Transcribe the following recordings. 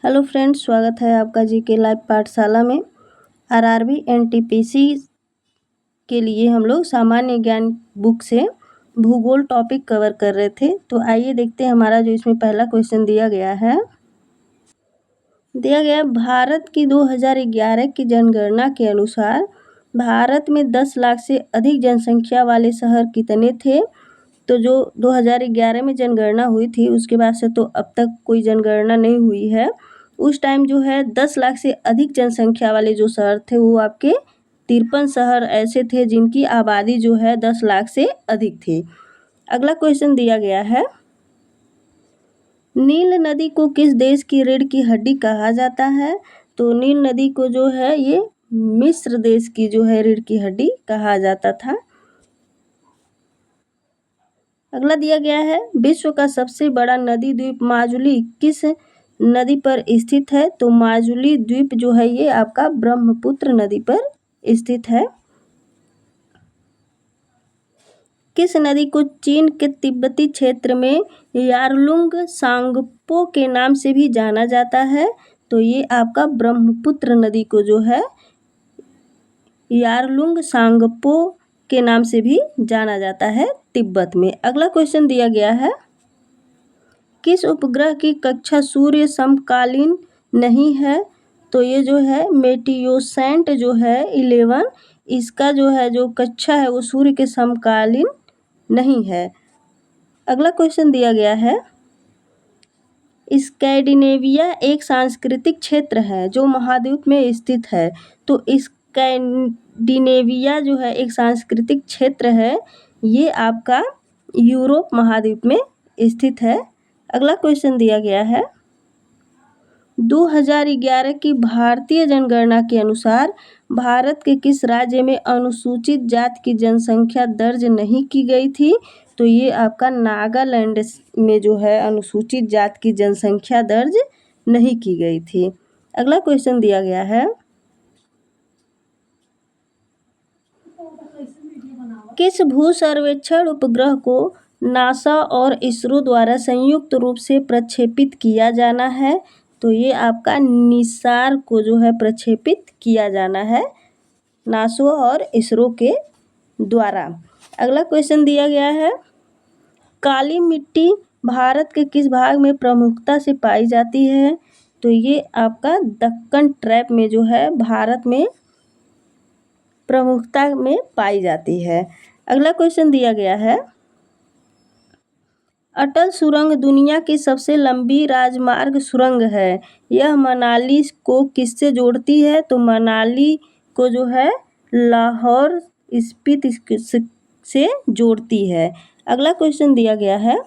Hello friends, स्वागत है आपका जीके लाइव पाठशाला में। आरआरबी एनटीपीसी के लिए हम लोग सामान्य ज्ञान बुक से भूगोल टॉपिक कवर कर रहे थे। तो आइए देखते हैं हमारा जो इसमें पहला क्वेश्चन दिया गया है। भारत की 2011 की जनगणना के अनुसार भारत में 10 लाख से अधिक जनसंख्या वाले शहर कितने थे। तो जो 2011 में जनगणना हुई थी उसके बाद से तो अब तक कोई जनगणना नहीं हुई है। उस टाइम जो है 10 लाख से अधिक जनसंख्या वाले जो शहर थे वो आपके 53 शहर ऐसे थे जिनकी आबादी जो है 10 लाख से अधिक थी। अगला क्वेश्चन दिया गया है, नील नदी को किस देश की रीढ़ की हड्डी कहा जाता है। तो नील नदी को जो है ये मिस्र देश की जो है रीढ़ की हड्डी कहा जाता था। अगला दिया गया है, विश्व का सबसे बड़ा नदी द्वीप माजुली किस नदी पर स्थित है। तो माजुली द्वीप जो है ये आपका ब्रह्मपुत्र नदी पर स्थित है। किस नदी को चीन के तिब्बती क्षेत्र में यारलुंग सांगपो के नाम से भी जाना जाता है। तो ये आपका ब्रह्मपुत्र नदी को जो है यारलुंग सांगपो के नाम से भी जाना जाता है तिब्बत में। अगला क्वेश्चन दिया गया है, किस उपग्रह की कक्षा सूर्य समकालीन नहीं है। तो ये जो है मेटियोसेंट जो है 11, इसका जो है जो कक्षा है वो सूर्य के समकालीन नहीं है। अगला क्वेश्चन दिया गया है, स्कैंडिनेविया एक सांस्कृतिक क्षेत्र है जो महाद्वीप में स्थित है। तो स्कैंडिनेविया जो है एक सांस्कृतिक क्षेत्र है, ये आपका यूरोप महाद्वीप में स्थित है। अगला क्वेश्चन दिया गया है, 2011 की भारतीय जनगणना के अनुसार भारत के किस राज्य में अनुसूचित जाति की जनसंख्या दर्ज नहीं की गई थी। तो ये आपका नागालैंड में जो है अनुसूचित जाति की जनसंख्या दर्ज नहीं की गई थी। अगला क्वेश्चन दिया गया है, किस भू सर्वेक्षण उपग्रह को नासा और इसरो द्वारा संयुक्त रूप से प्रक्षेपित किया जाना है। तो ये आपका निसार को जो है प्रक्षेपित किया जाना है नासा और इसरो के द्वारा। अगला क्वेश्चन दिया गया है, काली मिट्टी भारत के किस भाग में प्रमुखता से पाई जाती है। तो ये आपका दक्कन ट्रैप में जो है भारत में प्रमुखता में पाई जाती है। अगला क्वेश्चन दिया गया है, अटल सुरंग दुनिया की सबसे लंबी राजमार्ग सुरंग है। यह मनाली को किससे जोड़ती है। तो मनाली को जो है लाहौर स्पीति से जोड़ती है। अगला क्वेश्चन दिया गया है,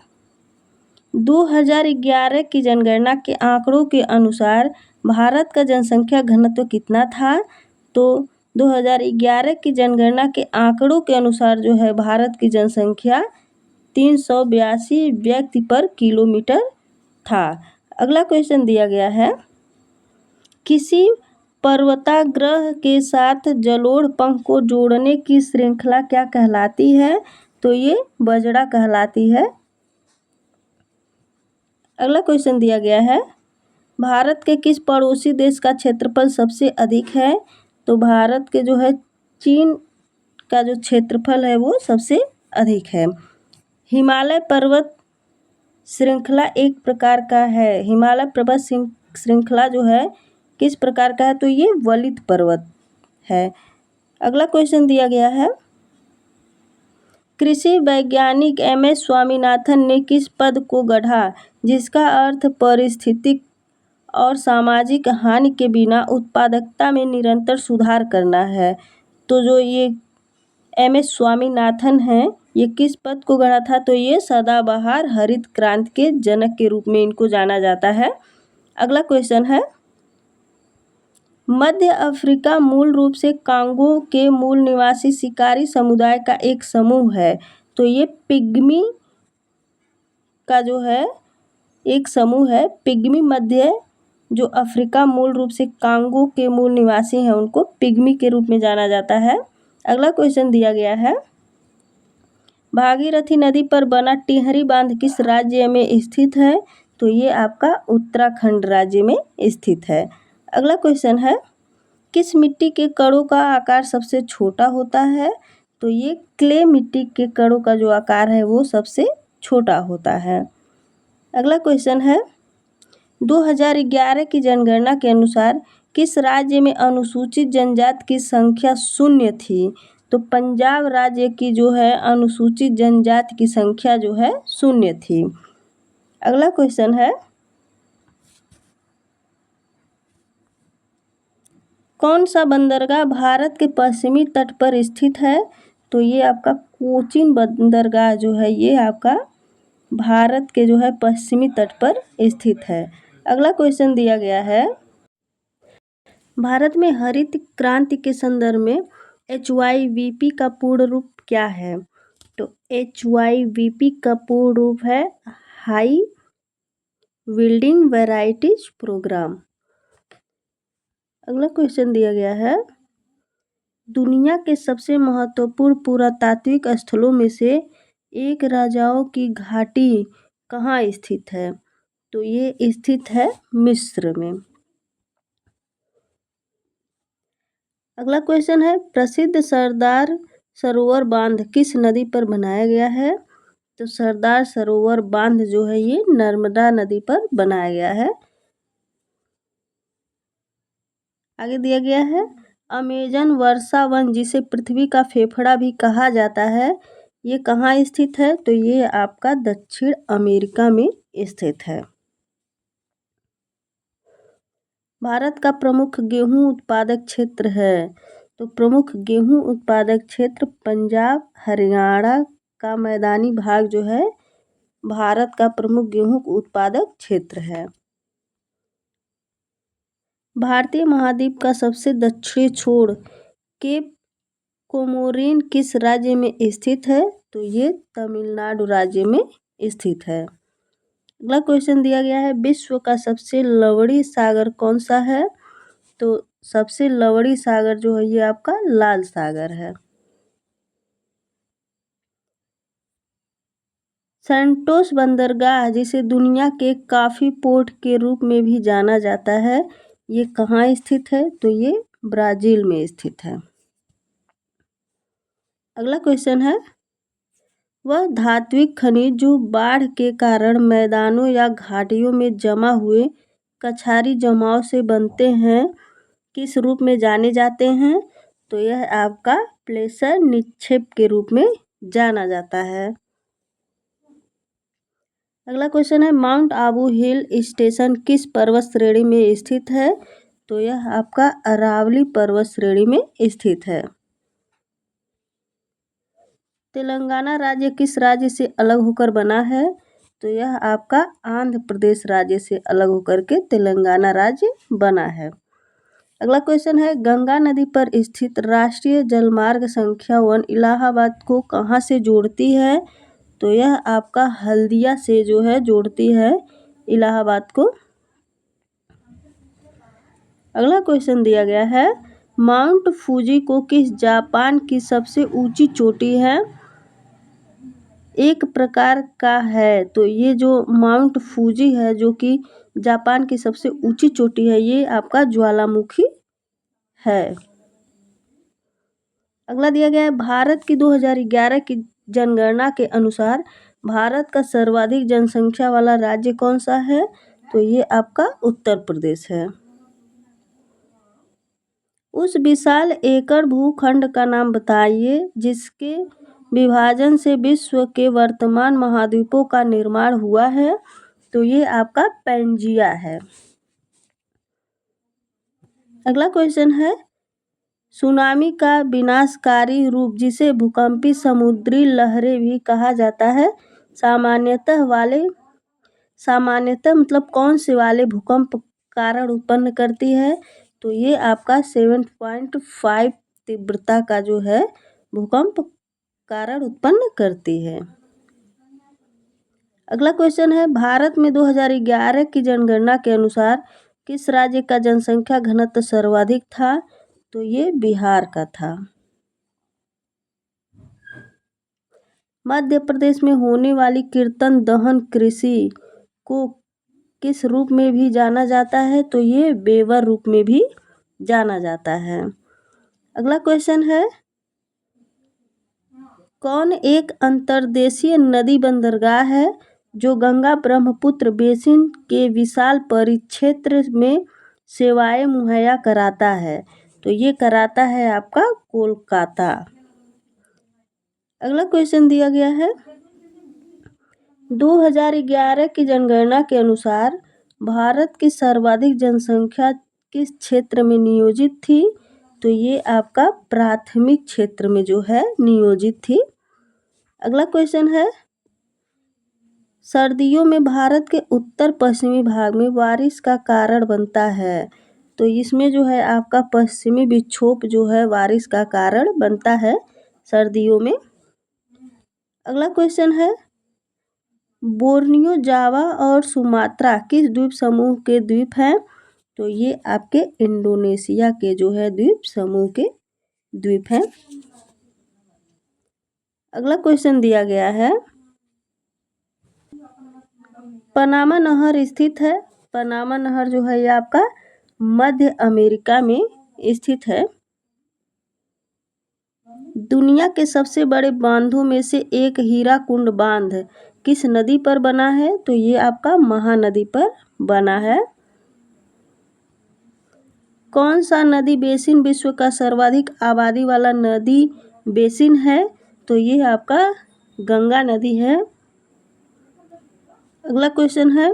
2011 की जनगणना के आंकड़ों के अनुसार भारत का जनसंख्या घनत्व कितना था। तो 2011 की जनगणना के आंकड़ों के अनुसार जो है भारत की जनसंख्या 382 व्यक्ति पर किलोमीटर था। अगला क्वेश्चन दिया गया है, किसी पर्वताग्रह के साथ जलोढ़ पंख को जोड़ने की श्रृंखला क्या कहलाती है। तो ये बजड़ा कहलाती है। अगला क्वेश्चन दिया गया है, भारत के किस पड़ोसी देश का क्षेत्रफल सबसे अधिक है। तो भारत के जो है चीन का जो क्षेत्रफल है वो सबसे अधिक है। हिमालय पर्वत श्रृंखला एक प्रकार का है। हिमालय पर्वत श्रृंखला जो है किस प्रकार का है। तो ये वलित पर्वत है। अगला क्वेश्चन दिया गया है, कृषि वैज्ञानिक MS स्वामीनाथन ने किस पद को गढ़ा जिसका अर्थ पारिस्थितिक और सामाजिक हानि के बिना उत्पादकता में निरंतर सुधार करना है। तो जो ये MS स्वामीनाथन हैं ये किस पद को गढ़ा था। तो ये सदाबहार हरित क्रांति के जनक के रूप में इनको जाना जाता है। अगला क्वेश्चन है, मध्य अफ्रीका मूल रूप से कांगो के मूल निवासी शिकारी समुदाय का एक समूह है। तो ये पिग्मी का जो है एक समूह है। पिग्मी मध्य जो अफ्रीका मूल रूप से कांगो के मूल निवासी हैं उनको पिग्मी के रूप में जाना जाता है। अगला क्वेश्चन दिया गया है, भागीरथी नदी पर बना टिहरी बांध किस राज्य में स्थित है। तो ये आपका उत्तराखंड राज्य में स्थित है। अगला क्वेश्चन है, किस मिट्टी के कणों का आकार सबसे छोटा होता है? तो ये क्ले मिट्टी के कणों का जो आकार है वो सबसे छोटा होता है। अगला क्वेश्चन है, 2011 की जनगणना के अनुसार किस राज्य में अनुसूचित जनजाति की संख्या 0 थी? तो पंजाब राज्य की जो है अनुसूचित जनजाति की संख्या जो है 0 थी। अगला क्वेश्चन है, कौन सा बंदरगाह भारत के पश्चिमी तट पर स्थित है? तो ये आपका कोचीन बंदरगाह जो है ये आपका भारत के जो है पश्चिमी तट पर स्थित है। अगला क्वेश्चन दिया गया है, भारत में हरित क्रांति के संदर्भ में HYVP का पूर्ण रूप क्या है? तो HYVP का पूर्ण रूप है हाई विल्डिंग वैरायटीज प्रोग्राम। अगला क्वेश्चन दिया गया है, दुनिया के सबसे महत्वपूर्ण पुरातात्विक स्थलों में से एक राजाओं की घाटी कहाँ स्थित है? तो ये स्थित है मिस्र में। अगला क्वेश्चन है, प्रसिद्ध सरदार सरोवर बांध किस नदी पर बनाया गया है? तो सरदार सरोवर बांध जो है ये नर्मदा नदी पर बनाया गया है। आगे दिया गया है, अमेजन वर्षा वन जिसे पृथ्वी का फेफड़ा भी कहा जाता है ये कहाँ स्थित है? तो ये आपका दक्षिण अमेरिका में स्थित है। भारत का प्रमुख गेहूं उत्पादक क्षेत्र है। तो प्रमुख गेहूं उत्पादक क्षेत्र पंजाब हरियाणा का मैदानी भाग जो है भारत का प्रमुख गेहूं उत्पादक क्षेत्र है। भारतीय महाद्वीप का सबसे दक्षिणी छोर केप कोमोरिन किस राज्य में स्थित है? तो ये तमिलनाडु राज्य में स्थित है। अगला क्वेश्चन दिया गया है, विश्व का सबसे लवड़ी सागर कौन सा है? तो सबसे लवड़ी सागर जो है ये आपका लाल सागर है। सैंटोस बंदरगाह जिसे दुनिया के कॉफी पोर्ट के रूप में भी जाना जाता है ये कहाँ स्थित है? तो ये ब्राजील में स्थित है। अगला क्वेश्चन है, वह धात्विक खनिज जो बाढ़ के कारण मैदानों या घाटियों में जमा हुए कछारी जमाव से बनते हैं किस रूप में जाने जाते हैं? तो यह आपका प्लेसर निक्षेप के रूप में जाना जाता है। अगला क्वेश्चन है, माउंट आबू हिल स्टेशन किस पर्वत श्रेणी में स्थित है? तो यह आपका अरावली पर्वत श्रेणी में स्थित है। तेलंगाना राज्य किस राज्य से अलग होकर बना है? तो यह आपका आंध्र प्रदेश राज्य से अलग होकर के तेलंगाना राज्य बना है। अगला क्वेश्चन है, गंगा नदी पर स्थित राष्ट्रीय जलमार्ग संख्या 1 इलाहाबाद को कहाँ से जोड़ती है? तो यह आपका हल्दिया से जो है जोड़ती है इलाहाबाद को। अगला क्वेश्चन दिया गया है, माउंट फूजी को किस जापान की सबसे ऊंची चोटी है? एक प्रकार का है। तो ये जो माउंट फूजी है जो कि जापान की सबसे ऊंची चोटी है ये आपका ज्वालामुखी है। अगला दिया गया है, भारत की 2011 की जनगणना के अनुसार भारत का सर्वाधिक जनसंख्या वाला राज्य कौन सा है? तो ये आपका उत्तर प्रदेश है। उस विशाल एकड़ भूखंड का नाम बताइए जिसके विभाजन से विश्व के वर्तमान महाद्वीपों का निर्माण हुआ है। तो ये आपका पैंजिया है। अगला क्वेश्चन है, सुनामी का विनाशकारी रूप जिसे भूकंपी समुद्री लहरें भी कहा जाता है सामान्यतः मतलब कौन से वाले भूकंप कारण उत्पन्न करती है? तो ये आपका 7.5 तीव्रता का जो है भूकंप कारण उत्पन्न करती है। अगला क्वेश्चन है, भारत में 2011 की जनगणना के अनुसार किस राज्य का जनसंख्या घनत्व सर्वाधिक था? तो ये बिहार का था। मध्य प्रदेश में होने वाली कीर्तन दहन कृषि को किस रूप में भी जाना जाता है? तो ये बेवर रूप में भी जाना जाता है। अगला क्वेश्चन है, कौन एक अंतर्देशीय नदी बंदरगाह है जो गंगा ब्रह्मपुत्र बेसिन के विशाल परिक्षेत्र में सेवाएं मुहैया कराता है? तो ये कराता है आपका कोलकाता। अगला क्वेश्चन दिया गया है, 2011 की जनगणना के अनुसार भारत की सर्वाधिक जनसंख्या किस क्षेत्र में नियोजित थी? तो ये आपका प्राथमिक क्षेत्र में जो है नियोजित थी। अगला क्वेश्चन है, सर्दियों में भारत के उत्तर पश्चिमी भाग में बारिश का कारण बनता है? तो इसमें जो है आपका पश्चिमी विक्षोभ जो है बारिश का कारण बनता है सर्दियों में। अगला क्वेश्चन है, बोर्नियो, जावा और सुमात्रा किस द्वीप समूह के द्वीप हैं? तो ये आपके इंडोनेशिया के जो है द्वीप समूह के द्वीप हैं। अगला क्वेश्चन दिया गया है, पनामा नहर स्थित है। पनामा नहर जो है ये आपका मध्य अमेरिका में स्थित है। दुनिया के सबसे बड़े बांधों में से एक हीराकुंड बांध किस नदी पर बना है? तो ये आपका महानदी पर बना है। कौन सा नदी बेसिन विश्व का सर्वाधिक आबादी वाला नदी बेसिन है? तो ये आपका गंगा नदी है। अगला क्वेश्चन है,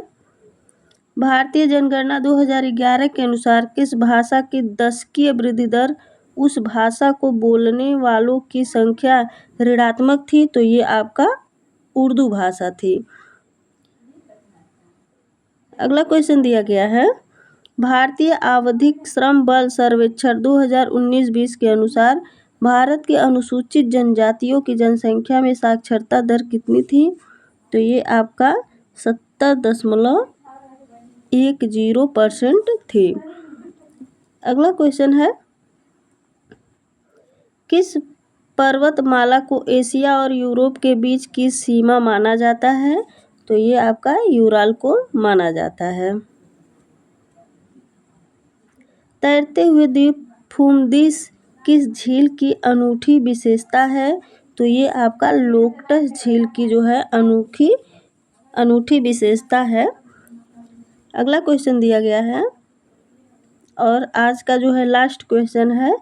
भारतीय जनगणना 2011 के अनुसार किस भाषा की दशकीय वृद्धि दर उस भाषा को बोलने वालों की संख्या ऋणात्मक थी? तो ये आपका उर्दू भाषा थी। अगला क्वेश्चन दिया गया है, भारतीय आवधिक श्रम बल सर्वेक्षण 2019-20 के अनुसार भारत के अनुसूचित जनजातियों की जनसंख्या में साक्षरता दर कितनी थी? तो ये आपका 70.10% थी। अगला क्वेश्चन है, किस पर्वतमाला को एशिया और यूरोप के बीच की सीमा माना जाता है? तो ये आपका यूराल को माना जाता है। तैरते हुए द्वीप फूमदिश किस झील की अनूठी विशेषता है? तो ये आपका लोकटस झील की जो है अनूठी विशेषता है। अगला क्वेश्चन दिया गया है और आज का जो है लास्ट क्वेश्चन है,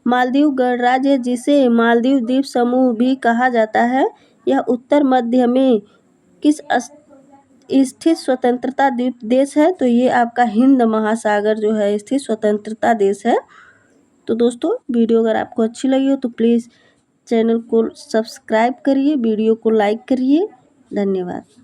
मालदीव गणराज्य जिसे मालदीव द्वीप समूह भी कहा जाता है, यह उत्तर मध्य में किस स्थित स्वतंत्रता द्वीप देश है? तो ये आपका हिंद महासागर जो है स्थित स्वतंत्रता देश है। तो दोस्तों, वीडियो अगर आपको अच्छी लगी हो तो प्लीज़ चैनल को सब्सक्राइब करिए, वीडियो को लाइक करिए। धन्यवाद।